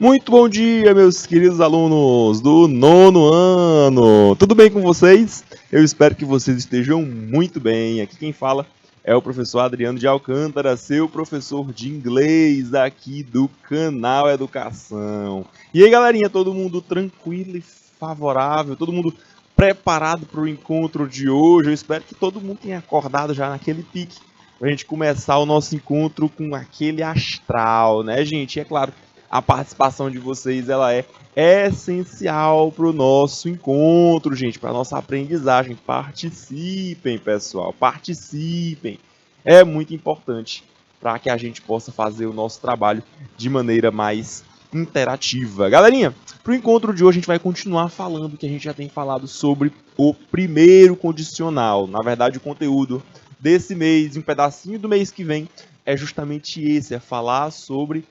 Muito bom dia, meus queridos alunos do nono ano! Tudo bem com vocês? Eu espero que vocês estejam muito bem. Aqui quem fala é o professor Adriano de Alcântara, seu professor de inglês aqui do canal Educação. E aí, galerinha, todo mundo tranquilo e favorável? Todo mundo preparado para o encontro de hoje? Eu espero que todo mundo tenha acordado já naquele pique para a gente começar o nosso encontro com aquele astral, né, gente? É claro, a participação de vocês ela é essencial para o nosso encontro, gente, para a nossa aprendizagem. Participem, pessoal, participem. É muito importante para que a gente possa fazer o nosso trabalho de maneira mais interativa. Galerinha, para o encontro de hoje a gente vai continuar falando que a gente já tem falado sobre o primeiro condicional. Na verdade, o conteúdo desse mês e um pedacinho do mês que vem é justamente esse, é falar sobre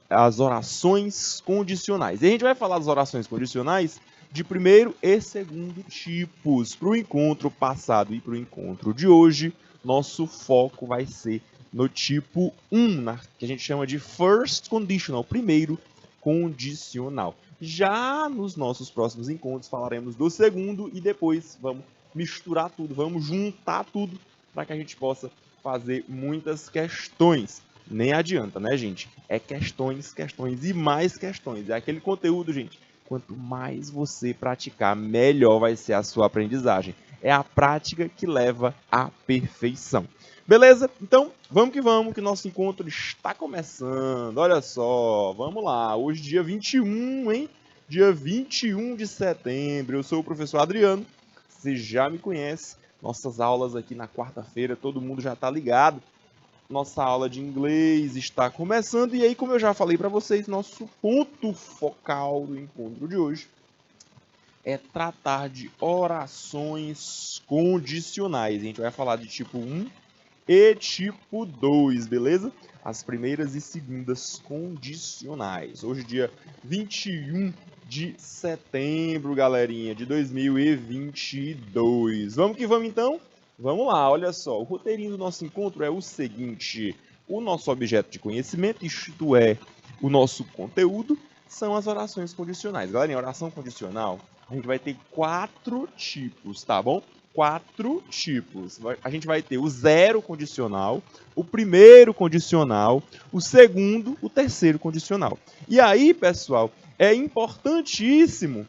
as orações condicionais. E a gente vai falar das orações condicionais de primeiro e segundo tipos. Para o encontro passado e para o encontro de hoje, nosso foco vai ser no tipo 1, que a gente chama de first conditional, primeiro condicional. Já nos nossos próximos encontros falaremos do segundo e depois vamos misturar tudo, vamos juntar tudo para que a gente possa fazer muitas questões. Nem adianta, né, gente? É questões, questões e mais questões. É aquele conteúdo, gente. Quanto mais você praticar, melhor vai ser a sua aprendizagem. É a prática que leva à perfeição. Beleza? Então, vamos, que nosso encontro está começando. Olha só, vamos lá. Hoje, dia 21, hein? Dia 21 de setembro. Eu sou o professor Adriano. Você já me conhece. Nossas aulas aqui na quarta-feira, todo mundo já está ligado. Nossa aula de inglês está começando e aí, como eu já falei para vocês, nosso ponto focal do encontro de hoje é tratar de orações condicionais. A gente vai falar de tipo 1 e tipo 2, beleza? As primeiras e segundas condicionais. Hoje, dia 21 de setembro, galerinha, de 2022. Vamos que vamos, então? Vamos lá, olha só. O roteirinho do nosso encontro é o seguinte. O nosso objeto de conhecimento, isto é, o nosso conteúdo, são as orações condicionais. Galerinha, oração condicional, a gente vai ter 4 tipos, tá bom? 4 tipos. A gente vai ter o zero condicional, o primeiro condicional, o segundo, o terceiro condicional. E aí, pessoal, é importantíssimo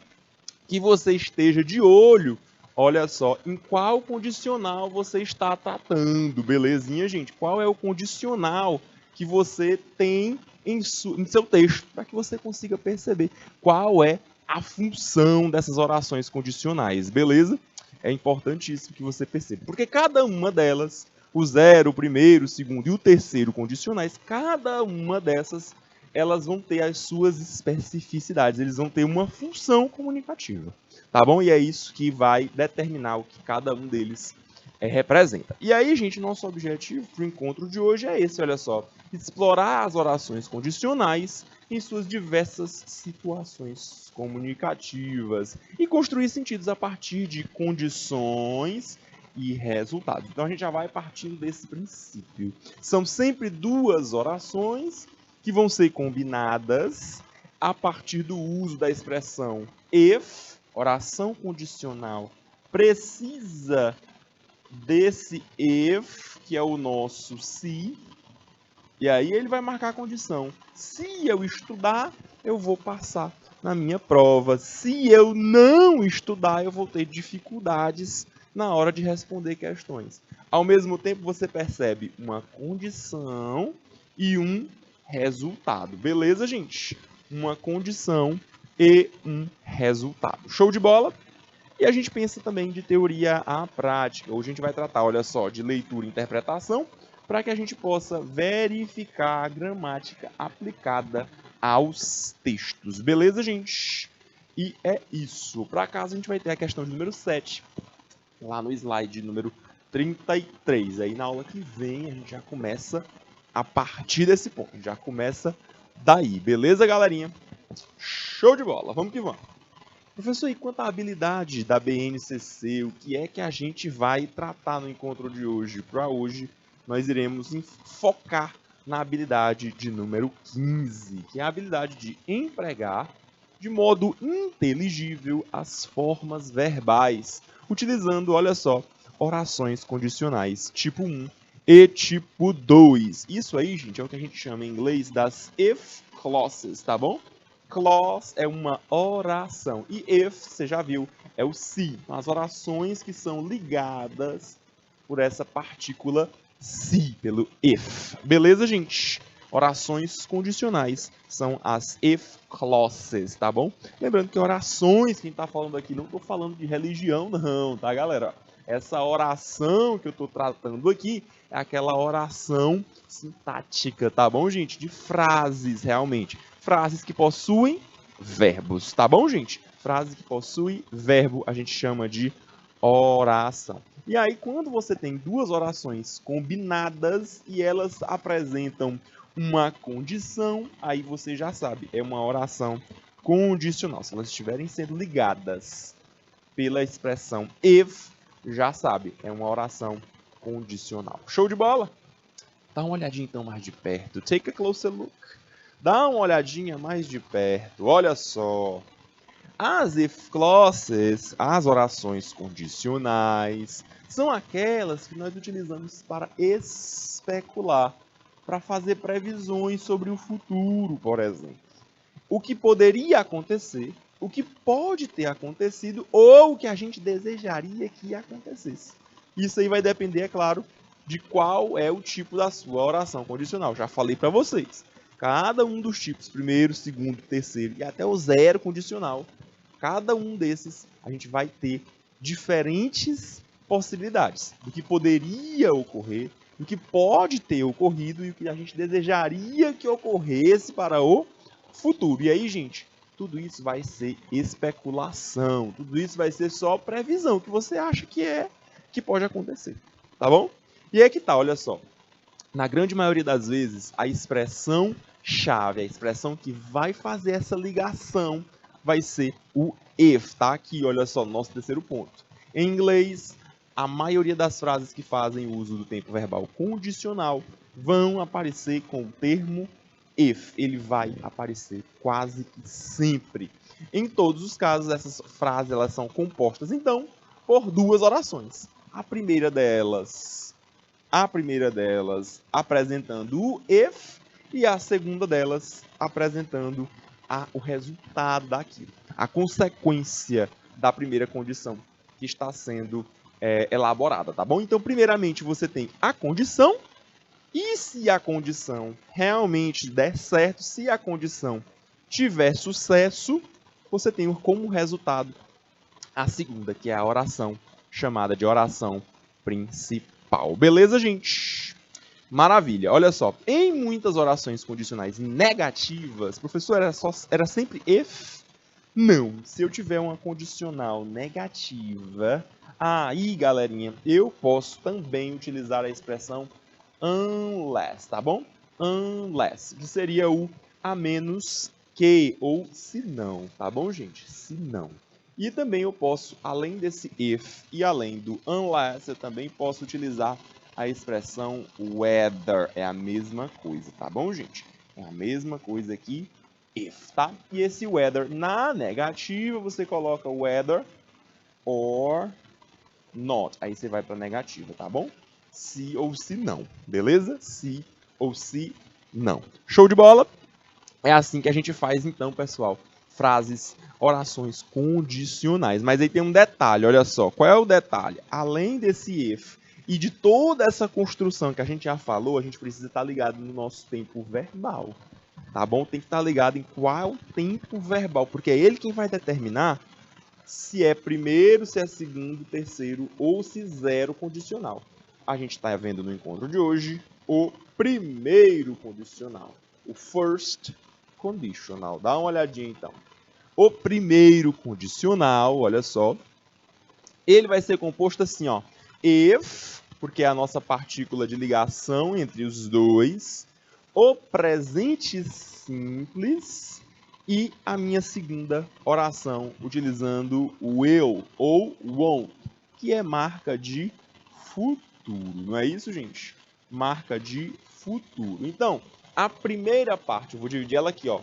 que você esteja de olho, olha só, em qual condicional você está tratando, belezinha, gente? Qual é o condicional que você tem em seu texto, para que você consiga perceber qual é a função dessas orações condicionais, beleza? É importantíssimo que você perceba, porque cada uma delas, o zero, o primeiro, o segundo e o terceiro condicionais, cada uma dessas elas vão ter as suas especificidades, eles vão ter uma função comunicativa, tá bom? E é isso que vai determinar o que cada um deles representa. E aí, gente, nosso objetivo para o encontro de hoje é esse, olha só, explorar as orações condicionais em suas diversas situações comunicativas e construir sentidos a partir de condições e resultados. Então a gente já vai partindo desse princípio. São sempre duas orações que vão ser combinadas a partir do uso da expressão if, oração condicional, precisa desse if, que é o nosso se, e aí ele vai marcar a condição. Se eu estudar, eu vou passar na minha prova. Se eu não estudar, eu vou ter dificuldades na hora de responder questões. Ao mesmo tempo, você percebe uma condição e um resultado. Beleza, gente? Uma condição e um resultado. Show de bola? E a gente pensa também de teoria à prática. Hoje a gente vai tratar, olha só, de leitura e interpretação, para que a gente possa verificar a gramática aplicada aos textos. Beleza, gente? E é isso. Para casa a gente vai ter a questão de número 7, lá no slide número 33. Aí na aula que vem a gente já começa a partir desse ponto. Já começa daí. Beleza, galerinha? Show de bola. Vamos que vamos. Professor, e quanto à habilidade da BNCC, o que é que a gente vai tratar no encontro de hoje? Para hoje, nós iremos focar na habilidade de número 15, que é a habilidade de empregar de modo inteligível as formas verbais, utilizando, olha só, orações condicionais tipo 1 e tipo 2. Isso aí, gente, é o que a gente chama em inglês das if clauses, tá bom? Clause é uma oração e if, você já viu, é o se. As orações que são ligadas por essa partícula se, pelo if. Beleza, gente? Orações condicionais são as if clauses, tá bom? Lembrando que orações, quem tá falando aqui, não tô falando de religião não, tá, galera? Essa oração que eu tô tratando aqui é aquela oração sintática, tá bom, gente? De frases, realmente. Frases que possuem verbos, tá bom, gente? Frase que possui verbo a gente chama de oração. E aí, quando você tem duas orações combinadas e elas apresentam uma condição, aí você já sabe, é uma oração condicional. Se elas estiverem sendo ligadas pela expressão if, já sabe, é uma oração condicional. Show de bola? Dá uma olhadinha então mais de perto. Take a closer look. Dá uma olhadinha mais de perto. Olha só. As if clauses, as orações condicionais, são aquelas que nós utilizamos para especular, para fazer previsões sobre o futuro, por exemplo. O que poderia acontecer, o que pode ter acontecido ou o que a gente desejaria que acontecesse. Isso aí vai depender, é claro, de qual é o tipo da sua oração condicional. Já falei para vocês. Cada um dos tipos, primeiro, segundo, terceiro e até o zero condicional, cada um desses a gente vai ter diferentes possibilidades do que poderia ocorrer, do que pode ter ocorrido e o que a gente desejaria que ocorresse para o futuro. E aí, gente, tudo isso vai ser especulação, tudo isso vai ser só previsão que você acha que pode acontecer, tá bom? E aí que tá, olha só. Na grande maioria das vezes, a expressão chave, a expressão que vai fazer essa ligação vai ser o if, tá? Aqui, olha só, nosso terceiro ponto. Em inglês, a maioria das frases que fazem uso do tempo verbal condicional vão aparecer com o termo if. Ele vai aparecer quase que sempre. Em todos os casos, essas frases elas são compostas, então, por duas orações. A primeira delas apresentando o if e a segunda delas apresentando o resultado daquilo, a consequência da primeira condição que está sendo elaborada, tá bom? Então, primeiramente, você tem a condição e se a condição realmente der certo, se a condição tiver sucesso, você tem como resultado a segunda, que é a oração chamada de oração principal. Beleza, gente? Maravilha. Olha só, em muitas orações condicionais negativas, professor, era sempre if? Não. Se eu tiver uma condicional negativa, aí, galerinha, eu posso também utilizar a expressão unless, tá bom? Unless, que seria o a menos que, ou se não, tá bom, gente? Se não. E também eu posso, além desse if e além do unless, eu também posso utilizar a expressão whether. É a mesma coisa, tá bom, gente? É a mesma coisa que if, tá? E esse whether, na negativa, você coloca whether or not. Aí você vai para negativa, tá bom? Se ou se não, beleza? Se ou se não. Show de bola? É assim que a gente faz, então, pessoal. Frases, orações condicionais. Mas aí tem um detalhe, olha só. Qual é o detalhe? Além desse if e de toda essa construção que a gente já falou, a gente precisa estar ligado no nosso tempo verbal. Tá bom? Tem que estar ligado em qual tempo verbal, porque é ele quem vai determinar se é primeiro, se é segundo, terceiro ou se zero condicional. A gente está vendo no encontro de hoje o primeiro condicional, o first conditional. Dá uma olhadinha então. O primeiro condicional, olha só, ele vai ser composto assim, ó, if, porque é a nossa partícula de ligação entre os dois, o presente simples e a minha segunda oração utilizando o will ou won't, que é marca de futuro. Não é isso, gente? marca de futuro. Então, a primeira parte, eu vou dividir ela aqui, ó.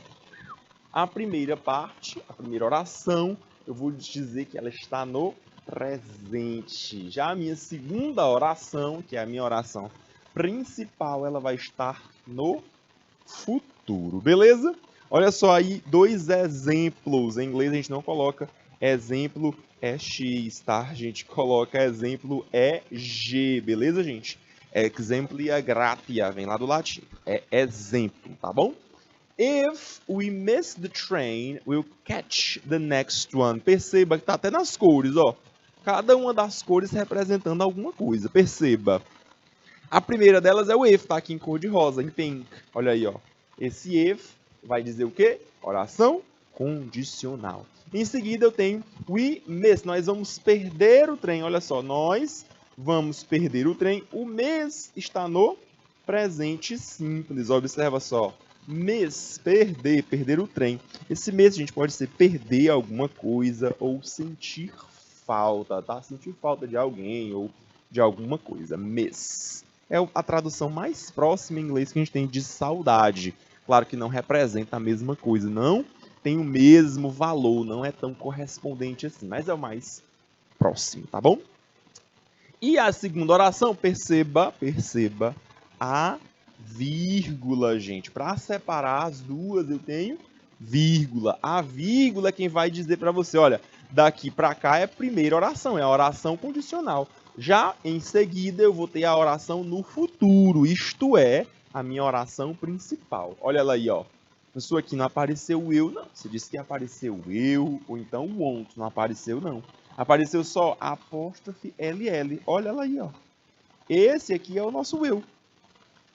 A primeira parte, a primeira oração, eu vou dizer que ela está no presente. Já a minha segunda oração, que é a minha oração principal, ela vai estar no futuro, beleza? Olha só aí, dois exemplos. Em inglês a gente não coloca exemplo é X, tá? A gente coloca exemplo é G, beleza, gente? Exemplia gratia, vem lá do latim. É exemplo, tá bom? If we miss the train, we'll catch the next one. Perceba que tá até nas cores, ó. Cada uma das cores representando alguma coisa. Perceba. A primeira delas é o if, tá aqui em cor de rosa, em pink. Olha aí, ó. Esse if vai dizer o quê? Oração condicional. Em seguida eu tenho we miss. Nós vamos perder o trem. Olha só, nós vamos perder o trem. O miss está no presente simples. Observa só. Miss, perder, perder o trem. Esse miss, a gente pode ser perder alguma coisa ou sentir falta, tá? Sentir falta de alguém ou de alguma coisa. Miss. É a tradução mais próxima em inglês que a gente tem de saudade. Claro que não representa a mesma coisa, não tem o mesmo valor, não é tão correspondente assim, mas é o mais próximo, tá bom? E a segunda oração, perceba a vírgula, gente. Para separar as duas, eu tenho vírgula. A vírgula é quem vai dizer para você, olha, daqui para cá é a primeira oração, é a oração condicional. Já em seguida, eu vou ter a oração no futuro, isto é, a minha oração principal. Olha ela aí, ó. Pessoa aqui não apareceu o eu, não. Você disse que apareceu o eu, ou então o won't, não apareceu, não. Apareceu só apóstrofe LL. Olha ela aí, ó. Esse aqui é o nosso eu.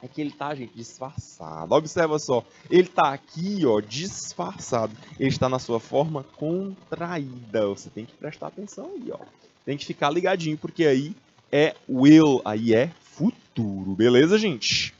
É que ele tá, gente, disfarçado. Observa só. Ele tá aqui, ó, disfarçado. Ele está na sua forma contraída. Você tem que prestar atenção aí, ó. Tem que ficar ligadinho, porque aí é will, aí é futuro. Beleza, gente?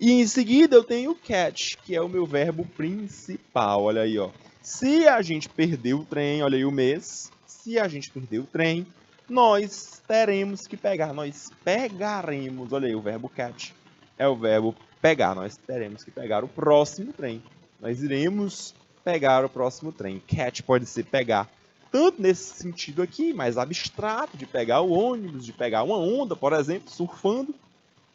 E em seguida eu tenho o catch, que é o meu verbo principal. Olha aí, ó. Se a gente perder o trem, olha aí o mês. Se a gente perder o trem, nós teremos que pegar. Nós pegaremos. Olha aí, o verbo catch é o verbo pegar. Nós teremos que pegar o próximo trem. Nós iremos pegar o próximo trem. Catch pode ser pegar. Tanto nesse sentido aqui, mais abstrato, de pegar o ônibus, de pegar uma onda, por exemplo, surfando.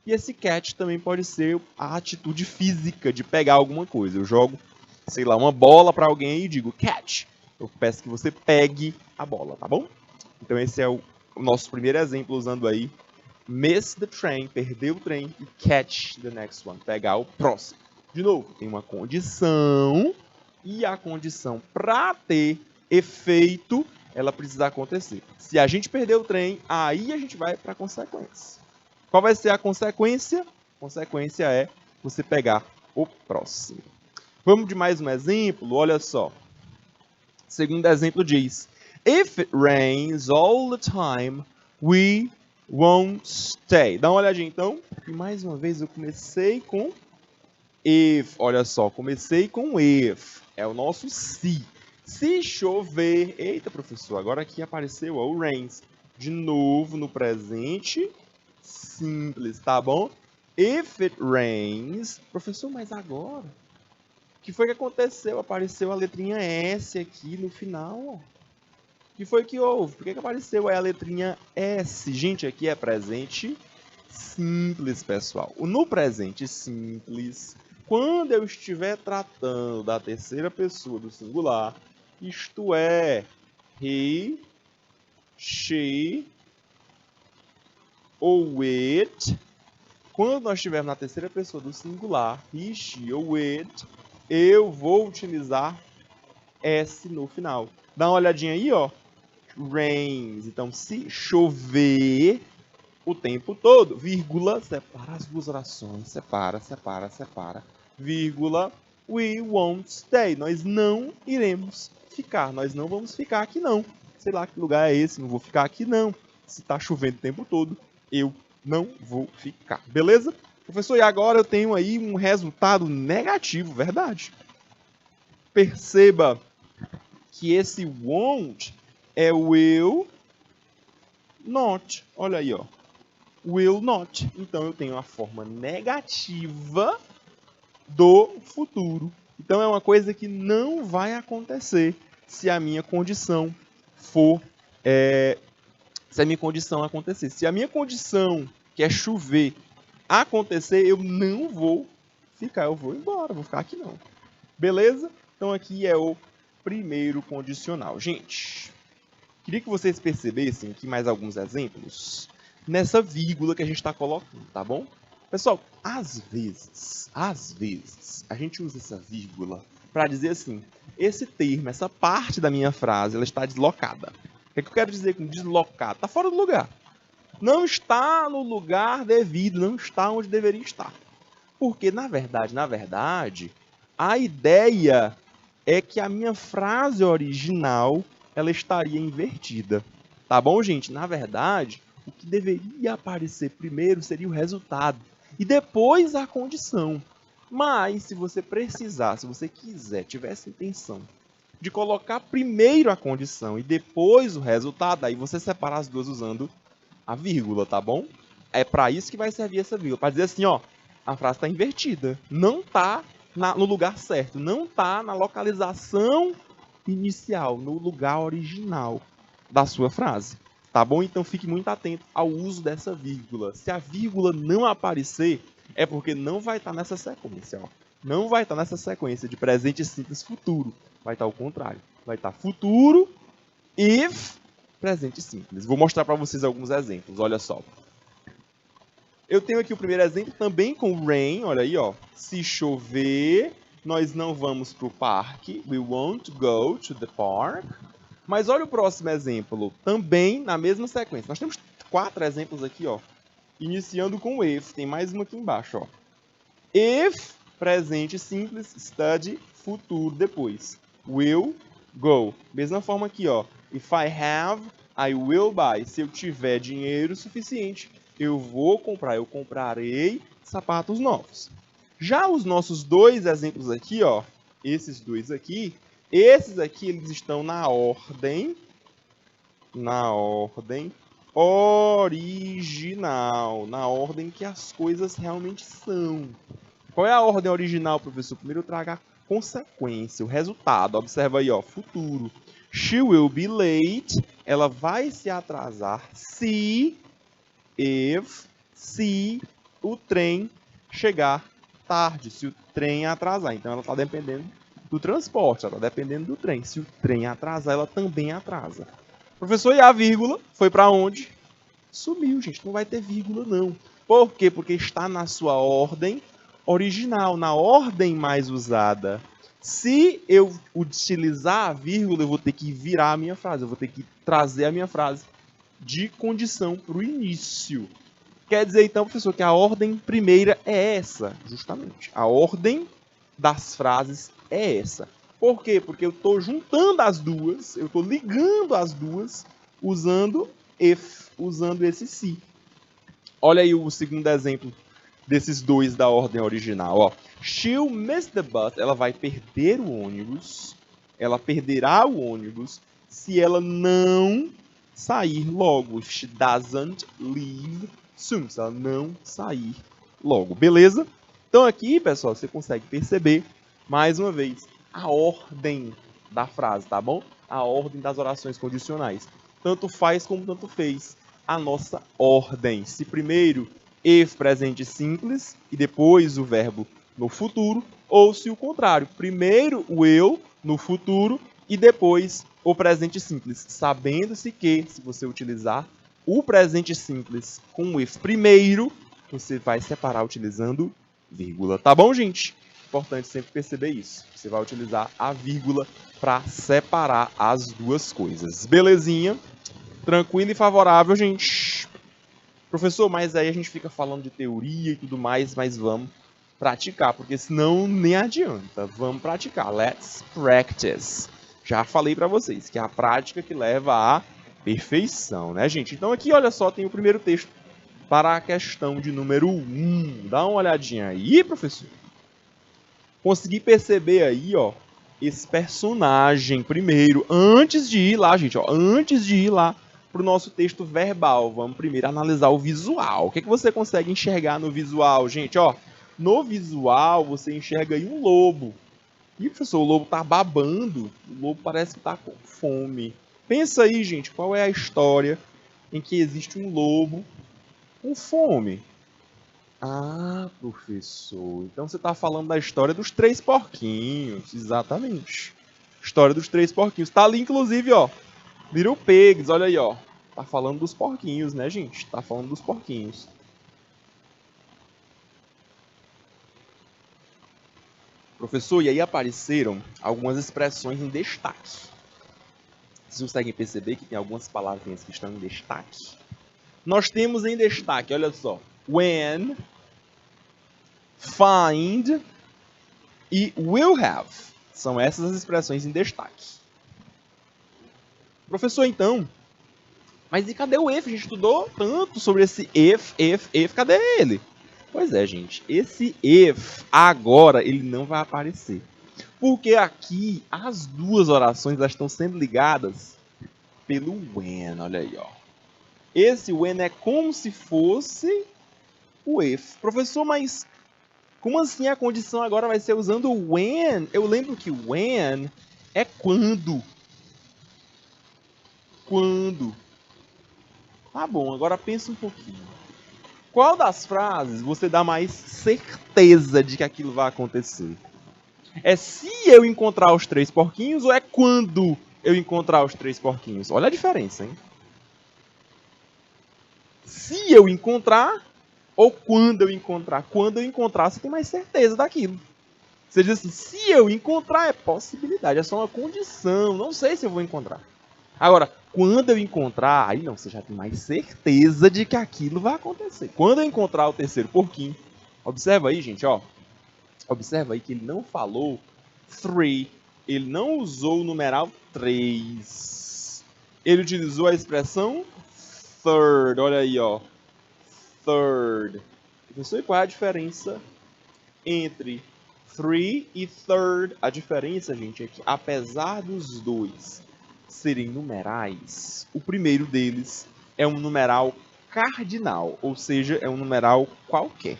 E esse catch também pode ser a atitude física de pegar alguma coisa. Eu jogo, sei lá, uma bola para alguém e digo catch. Eu peço que você pegue a bola, tá bom? Então esse é o nosso primeiro exemplo usando aí miss the train, perder o trem, e catch the next one, pegar o próximo. De novo, tem uma condição e a condição para ter efeito, ela precisa acontecer. Se a gente perder o trem, aí a gente vai para a consequência. Qual vai ser a consequência? A consequência é você pegar o próximo. Vamos de mais um exemplo? Olha só. Segundo exemplo diz: If it rains all the time, we won't stay. Dá uma olhadinha então. E mais uma vez eu comecei com if. Olha só, comecei com if. É o nosso se. Se chover... Eita, professor, agora aqui apareceu ó, o rains. De novo no presente simples, tá bom? If it rains... Professor, mas agora? O que foi que aconteceu? Apareceu a letrinha S aqui no final, ó. O que foi que houve? Por que apareceu a letrinha S? Gente, aqui é presente simples, pessoal. No presente simples, quando eu estiver tratando da terceira pessoa do singular, isto é, he, she ou it, quando nós estivermos na terceira pessoa do singular, he, she ou it, eu vou utilizar S no final. Dá uma olhadinha aí, ó. Rains. Então, se chover o tempo todo, vírgula, separa as duas orações, separa, vírgula, we won't stay. Nós não iremos ficar, nós não vamos ficar aqui não. Sei lá que lugar é esse, não vou ficar aqui não. Se tá chovendo o tempo todo, eu não vou ficar. Beleza? Professor, e agora eu tenho aí um resultado negativo, verdade? Perceba que esse won't é o will not. Olha aí, ó. will not. Então, eu tenho a forma negativa do futuro. Então, é uma coisa que não vai acontecer se a minha condição for... se a minha condição acontecer. Se a minha condição, que é chover, acontecer, eu não vou ficar, eu vou embora, vou ficar aqui não. Beleza? Então, aqui é o primeiro condicional. Gente, queria que vocês percebessem aqui mais alguns exemplos nessa vírgula que a gente está colocando, tá bom? Pessoal, às vezes, a gente usa essa vírgula para dizer assim, esse termo, essa parte da minha frase, ela está deslocada. O que é que eu quero dizer com deslocado? Está fora do lugar. Não está no lugar devido, não está onde deveria estar. Porque, na verdade, a ideia é que a minha frase original ela estaria invertida. Tá bom, gente? Na verdade, o que deveria aparecer primeiro seria o resultado. E depois a condição. Mas, se você precisar, se você quiser, tivesse intenção de colocar primeiro a condição e depois o resultado, aí você separa as duas usando a vírgula, tá bom? É para isso que vai servir essa vírgula. Para dizer assim, ó, a frase está invertida. Não está no lugar certo. Não está na localização inicial, no lugar original da sua frase. Tá bom? Então fique muito atento ao uso dessa vírgula. Se a vírgula não aparecer, é porque não vai estar nessa sequência. Ó. Não vai estar nessa sequência de presente simples futuro. Vai estar ao contrário. Vai estar futuro, if, presente simples. Vou mostrar para vocês alguns exemplos. Olha só. Eu tenho aqui o primeiro exemplo também com rain. Olha aí, ó. Se chover, nós não vamos para o parque. We won't go to the park. Mas olha o próximo exemplo. Também na mesma sequência. Nós temos 4 exemplos aqui, ó. Iniciando com if. Tem mais uma aqui embaixo, ó. If, presente simples, study, futuro depois. Will go. Mesma forma aqui, ó. If I have, I will buy. Se eu tiver dinheiro suficiente, eu vou comprar. Eu comprarei sapatos novos. Já os nossos 2 exemplos aqui, ó. Esses 2 aqui. Esses aqui, eles estão na ordem original. Na ordem que as coisas realmente são. Qual é a ordem original, professor? Primeiro eu trago a consequência, o resultado. Observa aí, ó, futuro. She will be late. Ela vai se atrasar se o trem chegar tarde. Se o trem atrasar. Então ela está dependendo do transporte, ela está dependendo do trem. Se o trem atrasar, ela também atrasa. Professor, e a vírgula? Foi para onde? Sumiu, gente. Não vai ter vírgula, não. Por quê? Porque está na sua ordem original, na ordem mais usada. Se eu utilizar a vírgula, eu vou ter que virar a minha frase, eu vou ter que trazer a minha frase de condição para o início. Quer dizer, então, professor, que a ordem primeira é essa, justamente. A ordem das frases é essa. Por quê? Porque eu estou juntando as duas, eu estou ligando as duas, usando if, usando esse se. Olha aí o segundo exemplo desses 2 da ordem original. Ó. She'll miss the bus. Ela vai perder o ônibus. Ela perderá o ônibus se ela não sair logo. If she doesn't leave soon. Se ela não sair logo. Beleza? Então aqui, pessoal, você consegue perceber, mais uma vez, a ordem da frase, tá bom? A ordem das orações condicionais. Tanto faz como tanto fez a nossa ordem. Se primeiro if presente simples e depois o verbo no futuro, ou se o contrário, primeiro o eu no futuro e depois o presente simples, sabendo-se que se você utilizar o presente simples com o if primeiro, você vai separar utilizando vírgula, tá bom, gente? Importante sempre perceber isso. Você vai utilizar a vírgula para separar as duas coisas. Belezinha? Tranquilo e favorável, gente? Professor, mas aí a gente fica falando de teoria e tudo mais, mas vamos praticar, porque senão nem adianta. Vamos praticar. Let's practice. Já falei para vocês que é a prática que leva à perfeição, né, gente? Então aqui, olha só, tem o primeiro texto para a questão de número 1. Dá uma olhadinha aí, professor. Consegui perceber aí, ó, esse personagem primeiro, antes de ir lá, gente, ó, antes de ir lá para o nosso texto verbal. Vamos primeiro analisar o visual. O que você consegue enxergar no visual, gente? Ó, no visual, você enxerga aí um lobo. E, professor, o lobo tá babando. O lobo parece que tá com fome. Pensa aí, gente, qual é a história em que existe um lobo com fome? Ah, professor, então você está falando da história dos três porquinhos. Exatamente. História dos três porquinhos. Tá ali, inclusive, ó. Little Pigs, olha aí, ó. Tá falando dos porquinhos, né, gente? Tá falando dos porquinhos. Professor, e aí apareceram algumas expressões em destaque. Vocês conseguem perceber que tem algumas palavrinhas que estão em destaque? Nós temos em destaque, olha só. When, find e will have. São essas as expressões em destaque. Professor, então, mas e cadê o if? A gente estudou tanto sobre esse if, cadê ele? Pois é, gente, esse if agora ele não vai aparecer. Porque aqui as duas orações elas estão sendo ligadas pelo when, olha aí, ó. Esse when é como se fosse o if. Professor, mas como assim a condição agora vai ser usando o when? Eu lembro que when é quando. Quando. Tá bom, agora pensa um pouquinho. Qual das frases você dá mais certeza de que aquilo vai acontecer? É se eu encontrar os três porquinhos ou é quando eu encontrar os três porquinhos? Olha a diferença, hein? Se eu encontrar ou quando eu encontrar? Quando eu encontrar, você tem mais certeza daquilo. Você diz assim, se eu encontrar, é possibilidade, é só uma condição, não sei se eu vou encontrar. Agora, quando eu encontrar, aí não, você já tem mais certeza de que aquilo vai acontecer. Quando eu encontrar o terceiro porquinho, observa aí, gente, ó. Observa aí que ele não falou three, ele não usou o numeral 3. Ele utilizou a expressão third, olha aí, ó. Third. Professor, e qual é a diferença entre three e third? A diferença, gente, é que apesar dos dois serem numerais, o primeiro deles é um numeral cardinal, ou seja, é um numeral qualquer.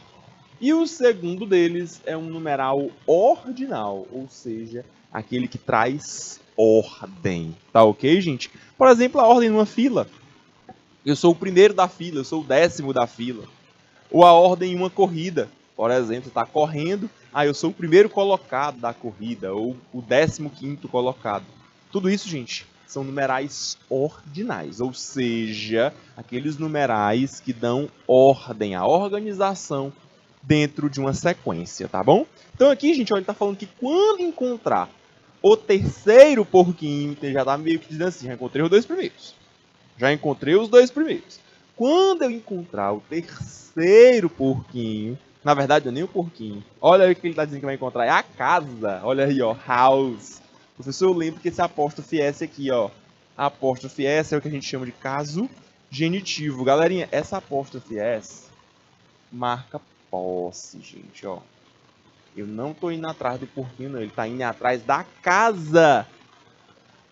E o segundo deles é um numeral ordinal, ou seja, aquele que traz ordem. Tá ok, gente? Por exemplo, a ordem numa fila. Eu sou o primeiro da fila, eu sou o 10º da fila. Ou a ordem em uma corrida. Por exemplo, está correndo, eu sou o primeiro colocado da corrida, ou o 15º colocado. Tudo isso, gente, são numerais ordinais, ou seja, aqueles numerais que dão ordem, a organização dentro de uma sequência, tá bom? Então aqui, gente, ó, ele está falando que quando encontrar o terceiro porquinho, já está meio que dizendo assim, já encontrei os dois primeiros. Já encontrei os dois primeiros. Quando eu encontrar o terceiro porquinho, na verdade, não é nem o porquinho. Olha aí o que ele está dizendo que vai encontrar. É a casa. Olha aí, ó. House. Professor, eu lembro que esse apóstrofe S aqui, ó. Apóstrofe S é o que a gente chama de caso genitivo. Galerinha, essa apóstrofe S marca posse, gente, ó. Eu não estou indo atrás do porquinho, não. Ele está indo atrás da casa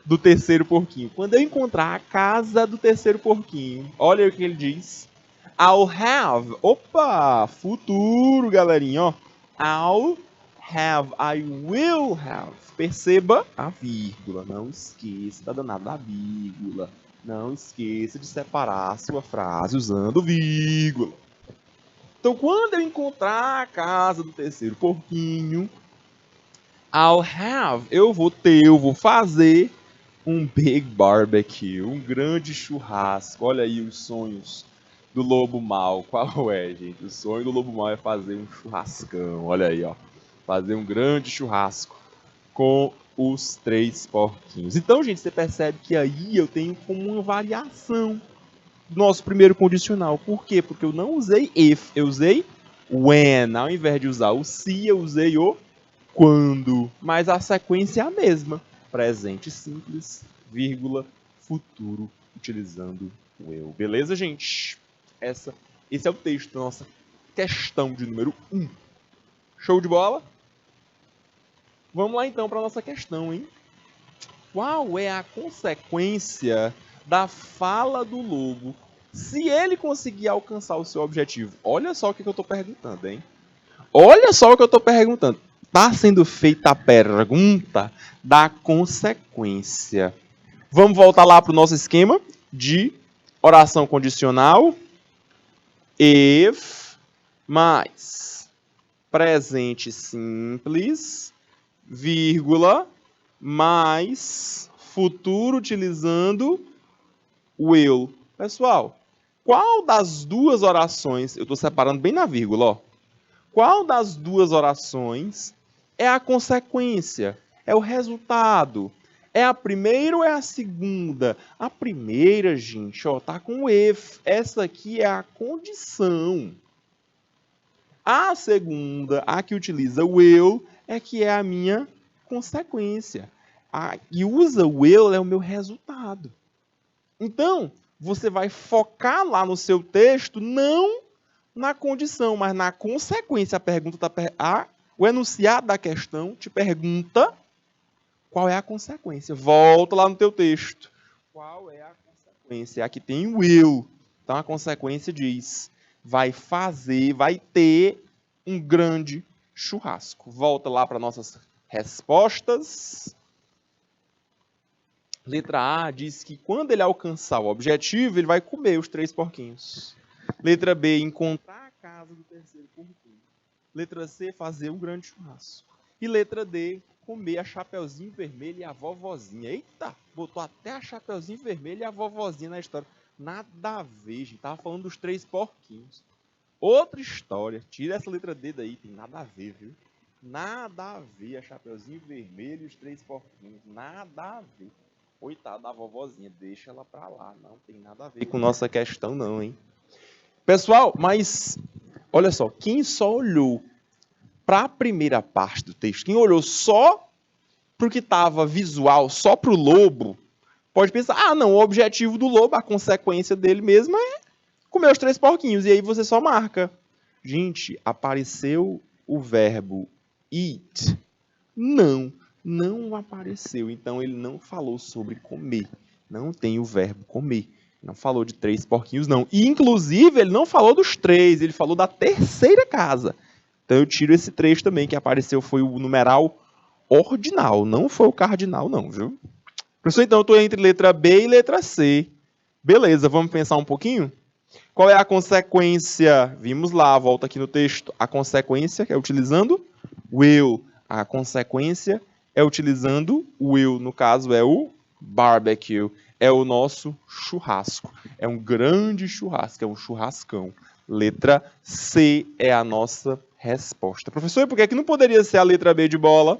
do terceiro porquinho. Quando eu encontrar a casa do terceiro porquinho, olha o que ele diz. I'll have. Opa! Futuro, galerinha, ó. I'll have. I will have. Perceba a vírgula. Não esqueça da danada da vírgula. Não esqueça de separar a sua frase usando vírgula. Então, quando eu encontrar a casa do terceiro porquinho, I'll have. Eu vou fazer um big barbecue, um grande churrasco. Olha aí os sonhos do lobo mau. Qual é, gente? O sonho do lobo mau é fazer um churrascão. Olha aí, ó. Fazer um grande churrasco com os três porquinhos. Então, gente, você percebe que aí eu tenho como uma variação do nosso primeiro condicional. Por quê? Porque eu não usei if, eu usei when. Ao invés de usar o se, eu usei o quando. Mas a sequência é a mesma. Presente simples, vírgula, futuro, utilizando o will. Beleza, gente? Esse é o texto da nossa questão de número 1. Show de bola? Vamos lá então para a nossa questão, hein? Qual é a consequência da fala do lobo, se ele conseguir alcançar o seu objetivo. Olha só o que eu estou perguntando, hein? Olha só o que eu estou perguntando. Está sendo feita a pergunta da consequência. Vamos voltar lá para o nosso esquema de oração condicional. If mais presente simples, vírgula, mais futuro utilizando will. Pessoal, qual das duas orações, eu estou separando bem na vírgula, ó. Qual das duas orações é a consequência? É o resultado? É a primeira ou é a segunda? A primeira, gente, ó, tá com if. Essa aqui é a condição. A segunda, a que utiliza will, é que é a minha consequência. A que usa will é o meu resultado. Então, você vai focar lá no seu texto, não na condição, mas na consequência. A pergunta o enunciado da questão te pergunta qual é a consequência. Volta lá no teu texto. Qual é a consequência? Aqui tem will. Então a consequência diz: vai ter um grande churrasco. Volta lá para nossas respostas. Letra A diz que quando ele alcançar o objetivo, ele vai comer os 3 porquinhos. Letra B, encontrar a casa do terceiro porquinho. Letra C, fazer um grande churrasco. E letra D, comer a Chapeuzinho Vermelho e a vovozinha. Eita, botou até a Chapeuzinho Vermelho e a vovozinha na história. Nada a ver, gente. Tava falando dos 3 porquinhos. Outra história. Tira essa letra D daí, tem nada a ver, viu? Nada a ver a Chapeuzinho Vermelho e os 3 porquinhos. Nada a ver. Coitada da vovozinha, deixa ela pra lá. Não tem nada a ver com nossa questão não, hein? Pessoal, mas olha só, quem só olhou para a primeira parte do texto, quem olhou só para o que estava visual, só para o lobo, pode pensar, ah, não, o objetivo do lobo, a consequência dele mesmo é comer os 3 porquinhos, e aí você só marca. Gente, apareceu o verbo eat? Não apareceu, então ele não falou sobre comer, não tem o verbo comer. Não falou de 3 porquinhos, não. E, inclusive, ele não falou dos 3, ele falou da terceira casa. Então, eu tiro esse trecho também, que apareceu foi o numeral ordinal, não foi o cardinal, não, viu? Professor, então, eu estou entre letra B e letra C. Beleza, vamos pensar um pouquinho? Qual é a consequência? Vimos lá, volta aqui no texto. A consequência é utilizando will. A consequência é utilizando will. No caso, é o barbecue. É o nosso churrasco. É um grande churrasco, é um churrascão. Letra C é a nossa resposta. Professor, e por que não poderia ser a letra B de bola?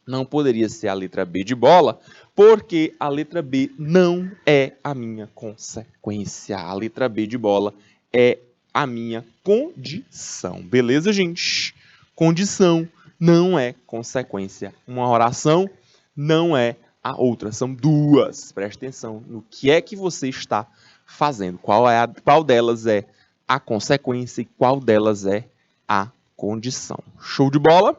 Não poderia ser a letra B de bola, porque a letra B não é a minha consequência. A letra B de bola é a minha condição. Beleza, gente? Condição não é consequência. Uma oração não é a outra. São duas. Preste atenção no que é que você está fazendo. Qual delas é a consequência e qual delas é a condição. Show de bola?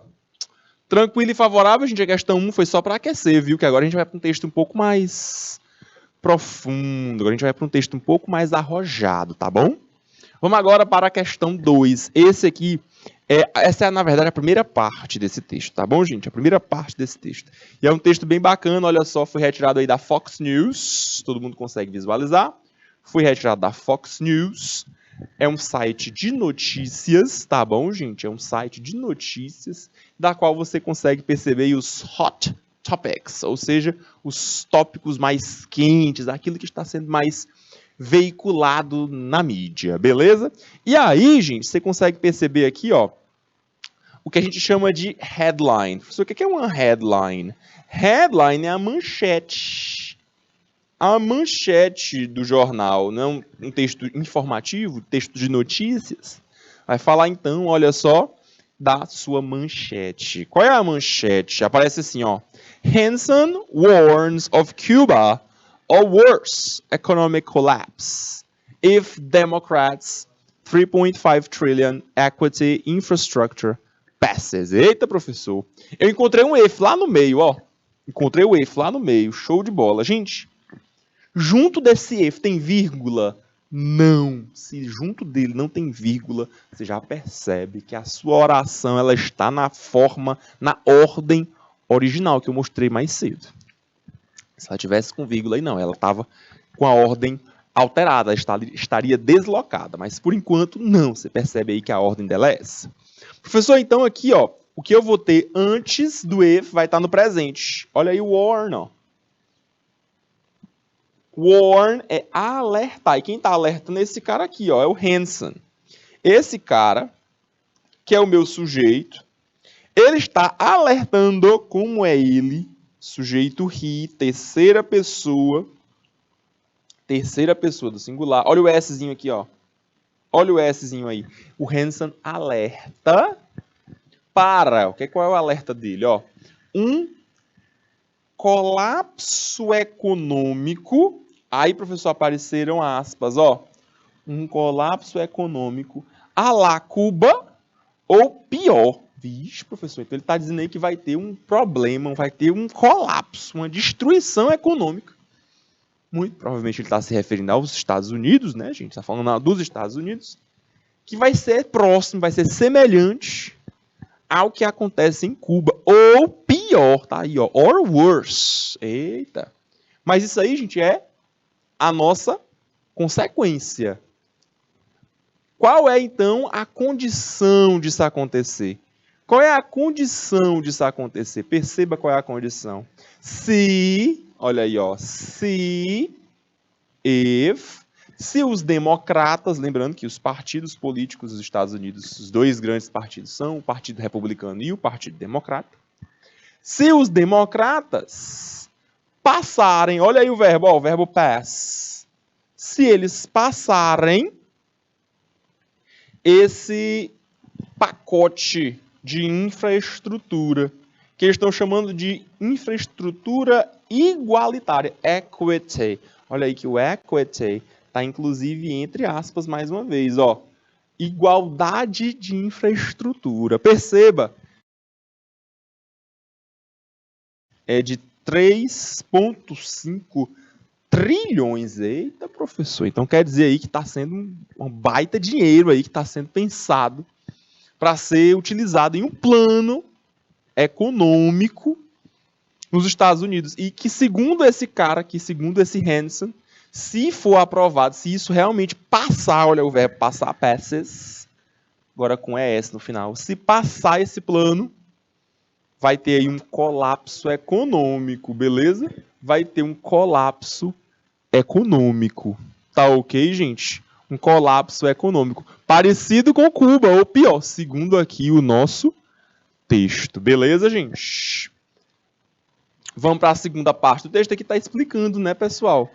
Tranquilo e favorável, gente. A questão 1 foi só para aquecer, viu? Que agora a gente vai para um texto um pouco mais profundo. Agora a gente vai para um texto um pouco mais arrojado, tá bom? Vamos agora para a questão 2. Essa é, na verdade, a primeira parte desse texto, tá bom, gente? A primeira parte desse texto. E é um texto bem bacana, olha só, foi retirado aí da Fox News, todo mundo consegue visualizar. Foi retirado da Fox News, é um site de notícias, tá bom, gente? É um site de notícias, da qual você consegue perceber aí os hot topics, ou seja, os tópicos mais quentes, aquilo que está sendo mais veiculado na mídia, beleza? E aí, gente, você consegue perceber aqui, ó, o que a gente chama de headline. O que é uma headline? Headline é a manchete. A manchete do jornal, não um texto informativo, texto de notícias, vai falar então, olha só, da sua manchete. Qual é a manchete? Aparece assim, ó. Hanson warns of Cuba or worse economic collapse if Democrats' 3.5 trillion equity infrastructure passes. Eita, professor. Eu encontrei um if lá no meio, ó. Encontrei o if lá no meio. Show de bola. Gente, Junto desse if tem vírgula? Não. Se junto dele não tem vírgula, você já percebe que a sua oração ela está na forma, na ordem original que eu mostrei mais cedo. Se ela tivesse com vírgula aí não, ela estava com a ordem alterada, estaria deslocada, mas por enquanto não. Você percebe aí que a ordem dela é essa. Professor, então aqui, ó, o que eu vou ter antes do if vai estar no presente. Olha aí o warn, ó. Warn é alertar. E quem está alertando é esse cara aqui, ó, é o Hansen. Esse cara, que é o meu sujeito, ele está alertando como é ele, sujeito he, terceira pessoa do singular. Olha o Szinho aqui, ó. Olha o Szinho aí. O Hansen alerta para... Qual é o alerta dele? Ó? Um colapso econômico. Aí, professor, apareceram aspas, ó. Um colapso econômico à la Cuba ou pior. Vixe, professor, então ele está dizendo aí que vai ter um problema, vai ter um colapso, uma destruição econômica. Muito provavelmente ele está se referindo aos Estados Unidos, né, gente? Está falando dos Estados Unidos, que vai ser próximo, vai ser semelhante ao que acontece em Cuba, ou pior, tá aí, ó, or worse. Eita. Mas isso aí, gente, é a nossa consequência. Qual é, então, a condição disso acontecer? Qual é a condição disso acontecer? Perceba qual é a condição. Se, olha aí, ó, se os democratas, lembrando que os partidos políticos dos Estados Unidos, os dois grandes partidos são o Partido Republicano e o Partido Democrata. Se os democratas passarem, olha aí o verbo pass. Se eles passarem esse pacote de infraestrutura, que eles estão chamando de infraestrutura igualitária, equity. Olha aí que o equity está inclusive entre aspas mais uma vez, ó. Igualdade de infraestrutura. Perceba, é de 3,5 trilhões. Eita, professor. Então quer dizer aí que está sendo um baita dinheiro aí que está sendo pensado para ser utilizado em um plano econômico nos Estados Unidos. E que, segundo esse cara aqui, segundo esse Hansen, se for aprovado, se isso realmente passar, olha o verbo passar, passes, agora com ES no final, se passar esse plano, vai ter aí um colapso econômico, beleza? Vai ter um colapso econômico. Tá ok, gente? Um colapso econômico. Parecido com Cuba, ou pior, segundo aqui o nosso texto. Beleza, gente? Vamos para a segunda parte do texto. Aqui está explicando, né, pessoal?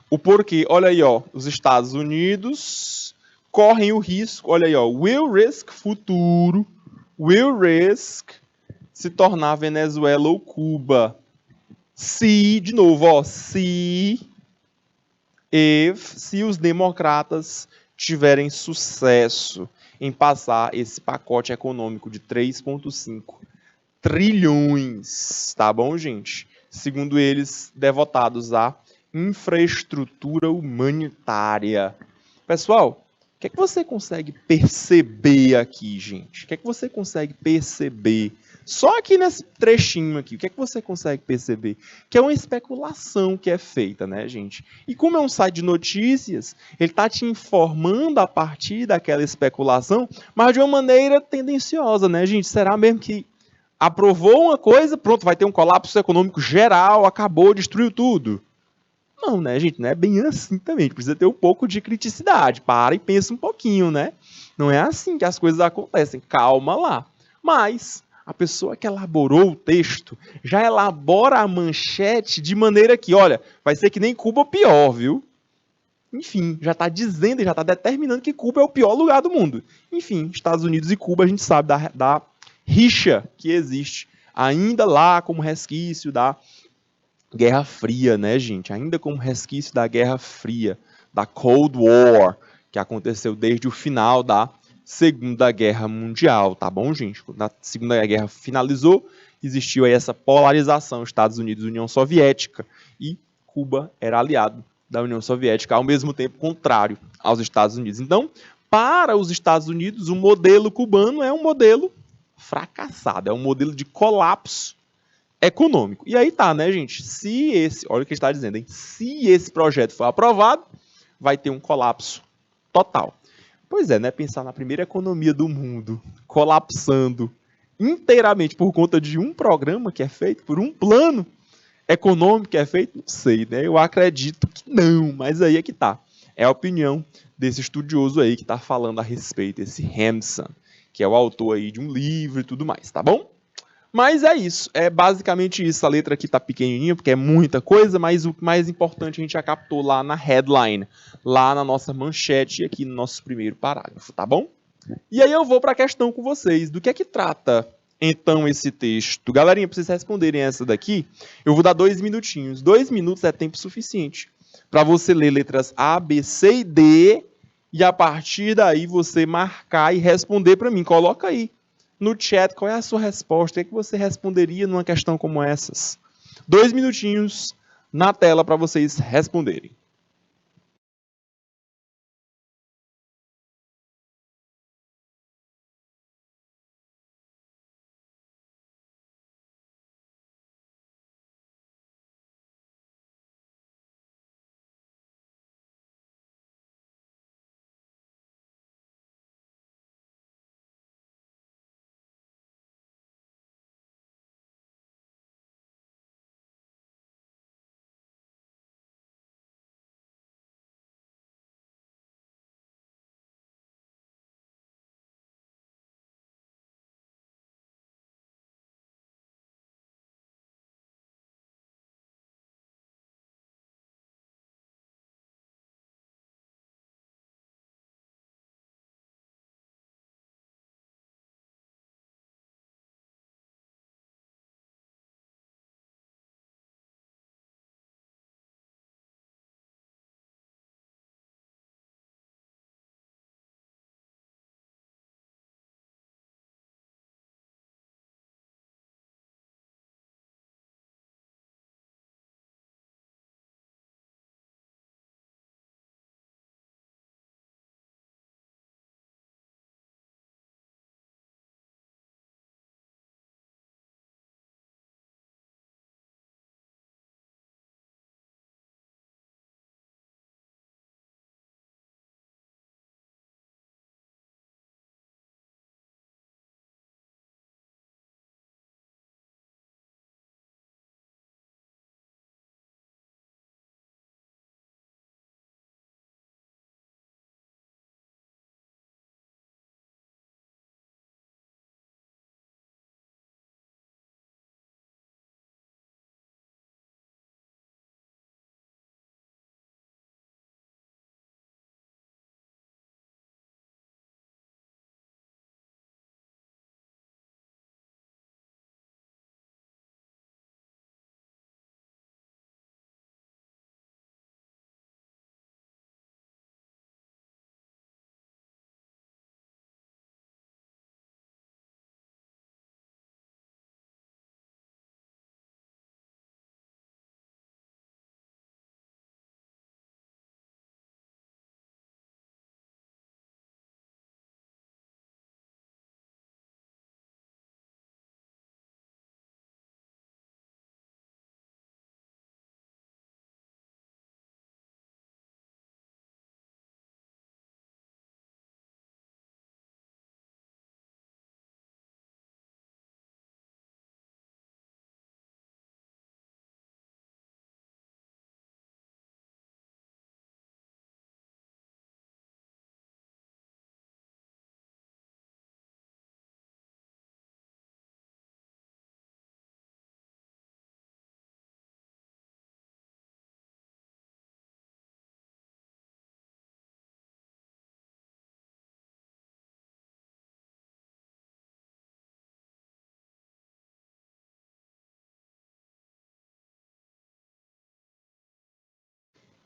O porquê. Olha aí, ó. Os Estados Unidos correm o risco. Olha aí, ó. Will risk futuro. Will risk se tornar Venezuela ou Cuba. Se, de novo, ó. Se os democratas tiverem sucesso em passar esse pacote econômico de 3,5 trilhões, tá bom, gente? Segundo eles, devotados à infraestrutura humanitária. Pessoal, o que é que você consegue perceber aqui, gente? O que é que você consegue perceber? Só aqui nesse trechinho aqui, o que é que você consegue perceber? Que é uma especulação que é feita, né, gente? E como é um site de notícias, ele está te informando a partir daquela especulação, mas de uma maneira tendenciosa, né, gente? Será mesmo que aprovou uma coisa, pronto, vai ter um colapso econômico geral, acabou, destruiu tudo? Não, né, gente? Não é bem assim também. A gente precisa ter um pouco de criticidade. Para e pensa um pouquinho, né? Não é assim que as coisas acontecem. Calma lá. Mas a pessoa que elaborou o texto já elabora a manchete de maneira que, olha, vai ser que nem Cuba ou pior, viu? Enfim, já está dizendo e já está determinando que Cuba é o pior lugar do mundo. Enfim, Estados Unidos e Cuba, a gente sabe da rixa que existe ainda lá como resquício da Guerra Fria, né, gente? Ainda como resquício da Guerra Fria, da Cold War, que aconteceu desde o final da Segunda Guerra Mundial, tá bom, gente? Quando a Segunda Guerra finalizou, existiu aí essa polarização, Estados Unidos e União Soviética, e Cuba era aliado da União Soviética, ao mesmo tempo contrário aos Estados Unidos. Então, para os Estados Unidos, o modelo cubano é um modelo fracassado, é um modelo de colapso econômico. E aí tá, né, gente? Olha o que está dizendo, hein? Se esse projeto for aprovado, vai ter um colapso total. Pois é, né? Pensar na primeira economia do mundo colapsando inteiramente por conta de um programa que é feito, por um plano econômico que é feito, não sei, né? Eu acredito que não, mas aí é que tá. É a opinião desse estudioso aí que tá falando a respeito, esse Hampson, que é o autor aí de um livro e tudo mais, tá bom? Mas é isso, é basicamente isso. A letra aqui tá pequenininha porque é muita coisa, mas o mais importante a gente já captou lá na headline, lá na nossa manchete e aqui no nosso primeiro parágrafo, tá bom? E aí eu vou para a questão com vocês. Do que é que trata, então, esse texto? Galerinha, para vocês responderem essa daqui, eu vou dar 2 minutinhos. 2 minutos é tempo suficiente para você ler letras A, B, C e D e a partir daí você marcar e responder para mim. Coloca aí no chat qual é a sua resposta. O que você responderia numa questão como essas? 2 minutinhos na tela para vocês responderem.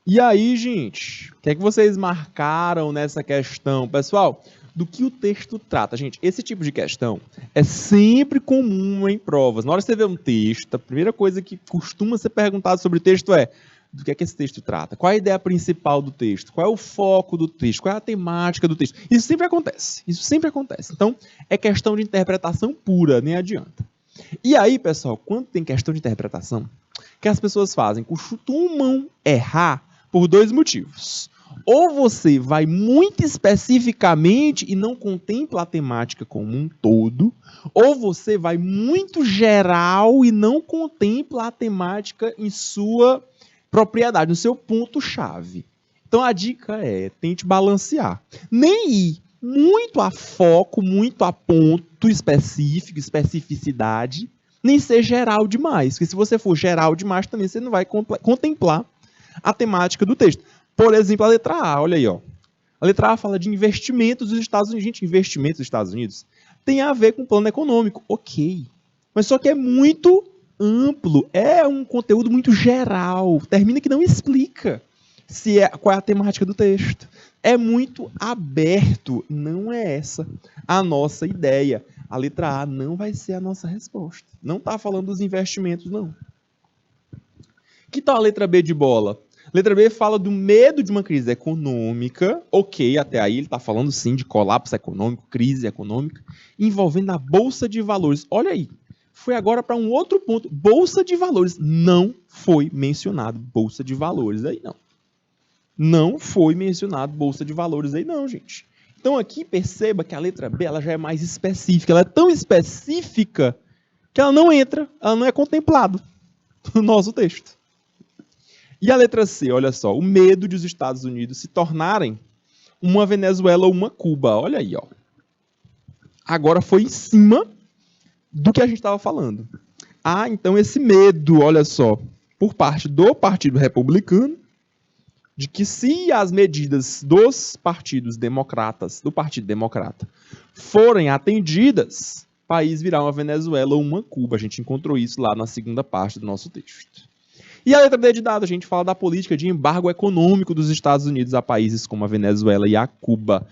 E aí, gente, o que é que vocês marcaram nessa questão? Pessoal, do que o texto trata? Gente, esse tipo de questão é sempre comum em provas. Na hora que você vê um texto, a primeira coisa que costuma ser perguntada sobre o texto é do que é que esse texto trata? Qual é a ideia principal do texto? Qual é o foco do texto? Qual é a temática do texto? Isso sempre acontece. Isso sempre acontece. Então, é questão de interpretação pura, nem adianta. E aí, pessoal, quando tem questão de interpretação, o que as pessoas fazem? Costumam errar por dois motivos. Ou você vai muito especificamente e não contempla a temática como um todo, ou você vai muito geral e não contempla a temática em sua propriedade, no seu ponto-chave. Então a dica é, tente balancear. Nem ir muito a foco, muito a ponto específico, especificidade, nem ser geral demais. Porque se você for geral demais, também você não vai contemplar a temática do texto. Por exemplo, a letra A, olha aí, ó. A letra A fala de investimentos dos Estados Unidos. Gente, investimentos dos Estados Unidos tem a ver com o plano econômico. Ok. Mas só que é muito amplo. É um conteúdo muito geral. Termina que não explica qual é a temática do texto. É muito aberto. Não é essa a nossa ideia. A letra A não vai ser a nossa resposta. Não está falando dos investimentos, não. Que tal a letra B de bola? Letra B fala do medo de uma crise econômica. Ok, até aí ele está falando sim de colapso econômico, crise econômica, envolvendo a Bolsa de Valores. Olha aí, foi agora para um outro ponto. Bolsa de Valores. Não foi mencionado Bolsa de Valores aí, não. Não foi mencionado Bolsa de Valores aí, não, gente. Então aqui perceba que a letra B ela já é mais específica. Ela é tão específica que ela não entra, ela não é contemplada no nosso texto. E a letra C, olha só, o medo de os Estados Unidos se tornarem uma Venezuela ou uma Cuba. Olha aí, ó. Agora foi em cima do que a gente estava falando. Ah, então esse medo, olha só, por parte do Partido Republicano, de que se as medidas dos partidos democratas, do Partido Democrata, forem atendidas, o país virá uma Venezuela ou uma Cuba. A gente encontrou isso lá na segunda parte do nosso texto. E a letra D de dado, a gente fala da política de embargo econômico dos Estados Unidos a países como a Venezuela e a Cuba.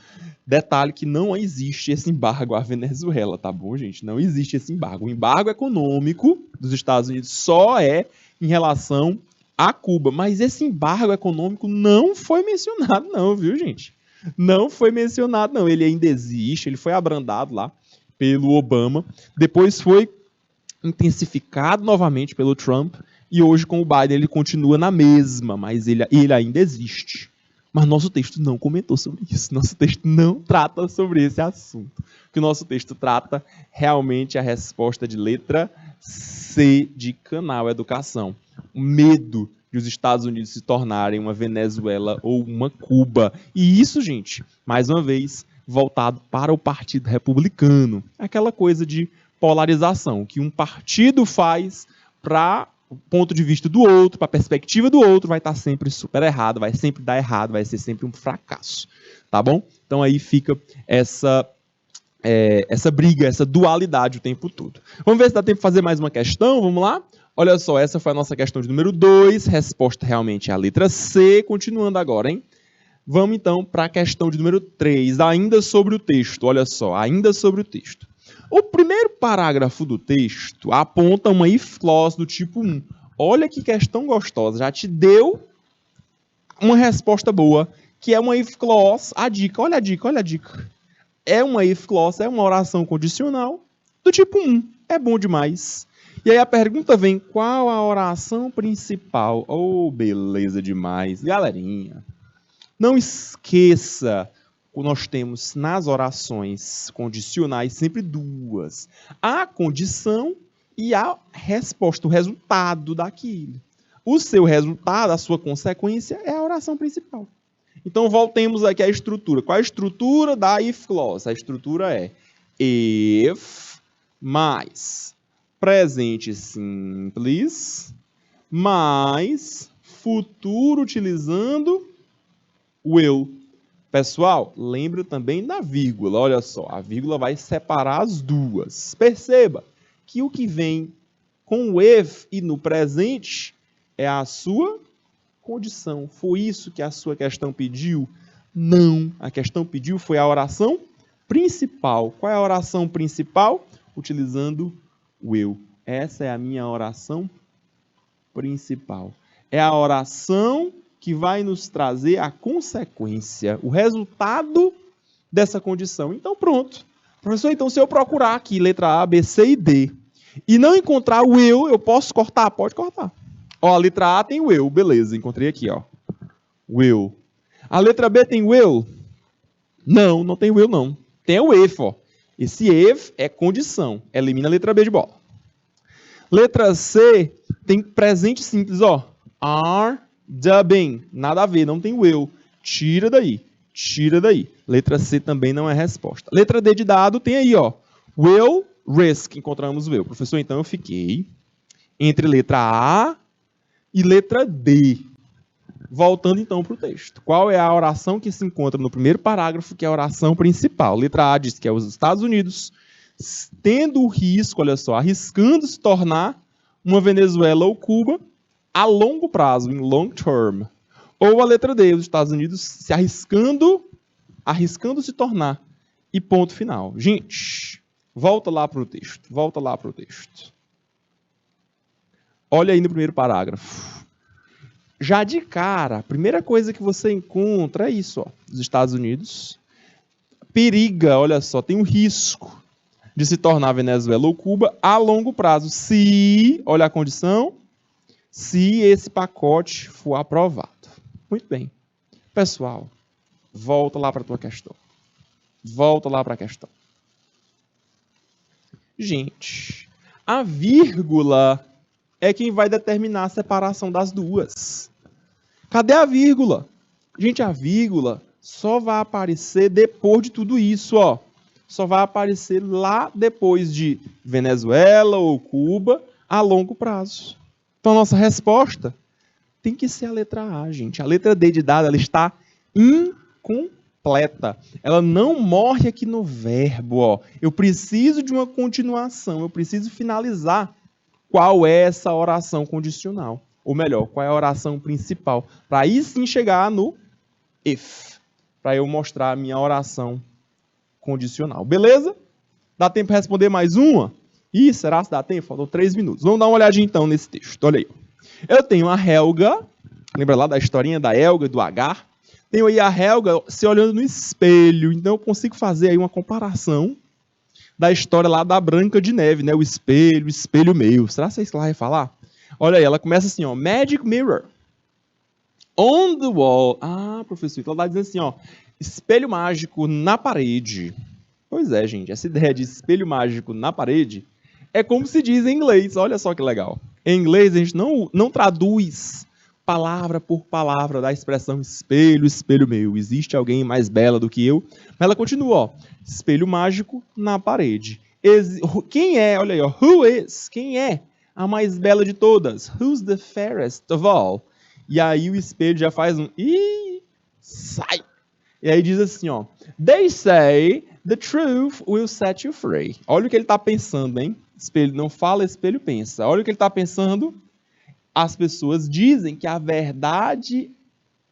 Detalhe que não existe esse embargo à Venezuela, tá bom, gente? Não existe esse embargo. O embargo econômico dos Estados Unidos só é em relação a Cuba. Mas esse embargo econômico não foi mencionado, não, viu, gente? Não foi mencionado, não. Ele ainda existe, ele foi abrandado lá pelo Obama. Depois foi intensificado novamente pelo Trump. E hoje, com o Biden, ele continua na mesma, mas ele ainda existe. Mas nosso texto não comentou sobre isso. Nosso texto não trata sobre esse assunto. O que o nosso texto trata realmente é a resposta de letra C de Canal Educação. O medo de os Estados Unidos se tornarem uma Venezuela ou uma Cuba. E isso, gente, mais uma vez, voltado para o Partido Republicano. Aquela coisa de polarização, que um partido faz para o ponto de vista do outro, para a perspectiva do outro, vai estar sempre super errado, vai sempre dar errado, vai ser sempre um fracasso, tá bom? Então aí fica essa briga, essa dualidade o tempo todo. Vamos ver se dá tempo de fazer mais uma questão, vamos lá? Olha só, essa foi a nossa questão de número 2, resposta realmente é a letra C, continuando agora, hein? Vamos então para a questão de número 3, ainda sobre o texto, olha só, ainda sobre o texto. O primeiro parágrafo do texto aponta uma if clause do tipo 1. Olha que questão gostosa, já te deu uma resposta boa, que é uma if clause, a dica, olha a dica, olha a dica. É uma if clause, é uma oração condicional do tipo 1. É bom demais. E aí a pergunta vem, qual a oração principal? Oh, beleza demais. Galerinha, não esqueça, nós temos nas orações condicionais sempre duas. A condição e a resposta, o resultado daquilo. O seu resultado, a sua consequência, é a oração principal. Então, voltemos aqui à estrutura. Qual é a estrutura da if clause? A estrutura é if mais presente simples mais futuro utilizando will. Pessoal, lembra também da vírgula. Olha só, a vírgula vai separar as duas. Perceba que o que vem com o if e no presente é a sua condição. Foi isso que a sua questão pediu? Não. A questão pediu foi a oração principal. Qual é a oração principal? Utilizando will. Essa é a minha oração principal. É a oração que vai nos trazer a consequência, o resultado dessa condição. Então, pronto. Professor, então se eu procurar aqui letra A, B, C e D e não encontrar o eu posso cortar? Pode cortar. Ó, a letra A tem o eu, beleza, encontrei aqui, ó. Will. A letra B tem will? Não, não tem will, não. Tem o if, ó. Esse if é condição. Elimina a letra B de bola. Letra C tem presente simples, ó. Are dubbing. Nada a ver, não tem will. Tira daí. Tira daí. Letra C também não é resposta. Letra D de dado tem aí, ó. Will, risk. Encontramos will. Professor, então eu fiquei entre letra A e letra D. Voltando então para o texto. Qual é a oração que se encontra no primeiro parágrafo, que é a oração principal? Letra A diz que é os Estados Unidos tendo o risco, olha só, arriscando se tornar uma Venezuela ou Cuba a longo prazo, em long term. Ou a letra D, os Estados Unidos se arriscando se tornar. E ponto final. Gente, volta lá para o texto. Volta lá para o texto. Olha aí no primeiro parágrafo. Já de cara, a primeira coisa que você encontra é isso, ó. Os Estados Unidos periga, olha só, tem um risco de se tornar Venezuela ou Cuba a longo prazo, se, olha a condição, se esse pacote for aprovado. Muito bem. Pessoal, volta lá para a tua questão. Volta lá para a questão. Gente, a vírgula é quem vai determinar a separação das duas. Cadê a vírgula? Gente, a vírgula só vai aparecer depois de tudo isso, ó. Só vai aparecer lá depois de Venezuela ou Cuba a longo prazo. Então, a nossa resposta tem que ser a letra A, gente. A letra D de dado, ela está incompleta. Ela não morre aqui no verbo, ó. Eu preciso de uma continuação, eu preciso finalizar qual é essa oração condicional. Ou melhor, qual é a oração principal. Para aí sim chegar no if. Para eu mostrar a minha oração condicional. Beleza? Dá tempo para responder mais uma? Ih, será que dá tempo? Faltam 3 minutos. Vamos dar uma olhadinha então nesse texto. Olha aí. Eu tenho a Helga. Lembra lá da historinha da Helga e do Agar? Tenho aí a Helga se olhando no espelho. Então eu consigo fazer aí uma comparação da história lá da Branca de Neve, né? O espelho meu. Será que isso lá vai falar? Olha aí, ela começa assim, ó. Magic mirror. On the wall. Ah, professor, então ela está dizendo assim, ó. Espelho mágico na parede. Pois é, gente. Essa ideia de espelho mágico na parede é como se diz em inglês. Olha só que legal. Em inglês, a gente não traduz palavra por palavra da expressão espelho, espelho meu. Existe alguém mais bela do que eu? Mas ela continua, ó. Espelho mágico na parede. Quem é, olha aí, ó. Who is? Quem é a mais bela de todas? Who's the fairest of all? E aí o espelho já faz um... Ih, sai! E aí diz assim, ó. They say the truth will set you free. Olha o que ele está pensando, hein? Espelho não fala, espelho pensa. Olha o que ele está pensando. As pessoas dizem que a verdade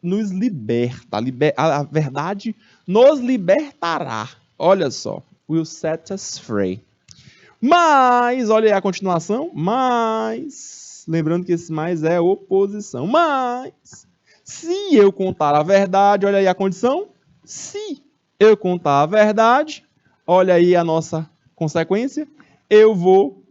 nos liberta. A verdade nos libertará. Olha só. Will set us free. Mas, olha aí a continuação. Mas, lembrando que esse mais é oposição. Mas, se eu contar a verdade, olha aí a condição. Se eu contar a verdade, olha aí a nossa consequência. Eu vou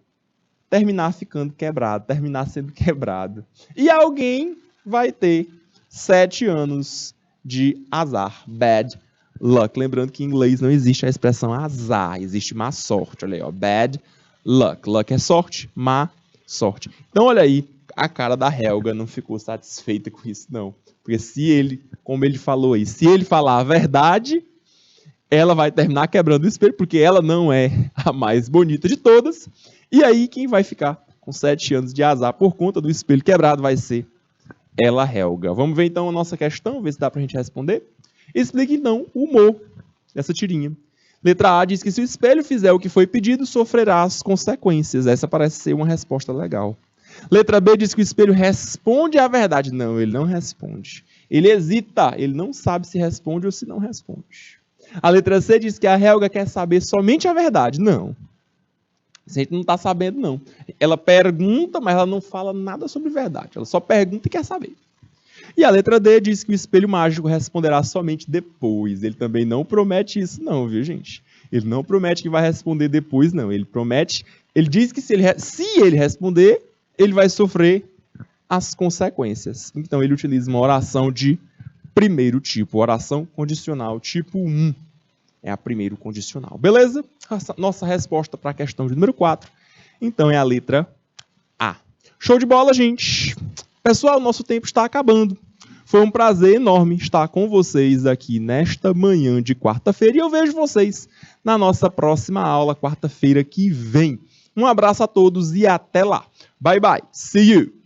terminar ficando quebrado, terminar sendo quebrado. E alguém vai ter 7 anos de azar, bad luck. Lembrando que em inglês não existe a expressão azar, existe má sorte. Olha aí, ó, bad luck. Luck é sorte, má sorte. Então, olha aí, a cara da Helga não ficou satisfeita com isso, não. Porque se ele, como ele falou aí, se ele falar a verdade, ela vai terminar quebrando o espelho, porque ela não é a mais bonita de todas. E aí, quem vai ficar com 7 anos de azar por conta do espelho quebrado vai ser ela, Helga. Vamos ver então a nossa questão, ver se dá pra gente responder. Explique então o humor dessa tirinha. Letra A diz que se o espelho fizer o que foi pedido, sofrerá as consequências. Essa parece ser uma resposta legal. Letra B diz que o espelho responde à verdade. Não, ele não responde. Ele hesita, ele não sabe se responde ou se não responde. A letra C diz que a Helga quer saber somente a verdade. Não. A gente não tá sabendo, não. Ela pergunta, mas ela não fala nada sobre verdade. Ela só pergunta e quer saber. E a letra D diz que o espelho mágico responderá somente depois. Ele também não promete isso, não, viu, gente? Ele não promete que vai responder depois, não. Ele promete... Ele diz que se ele responder, ele vai sofrer as consequências. Então, ele utiliza uma oração de primeiro tipo. Oração condicional tipo 1. É a primeiro condicional. Beleza? Nossa resposta para a questão de número 4. Então, é a letra A. Show de bola, gente! Pessoal, nosso tempo está acabando. Foi um prazer enorme estar com vocês aqui nesta manhã de quarta-feira. E eu vejo vocês na nossa próxima aula, quarta-feira que vem. Um abraço a todos e até lá. Bye, bye. See you!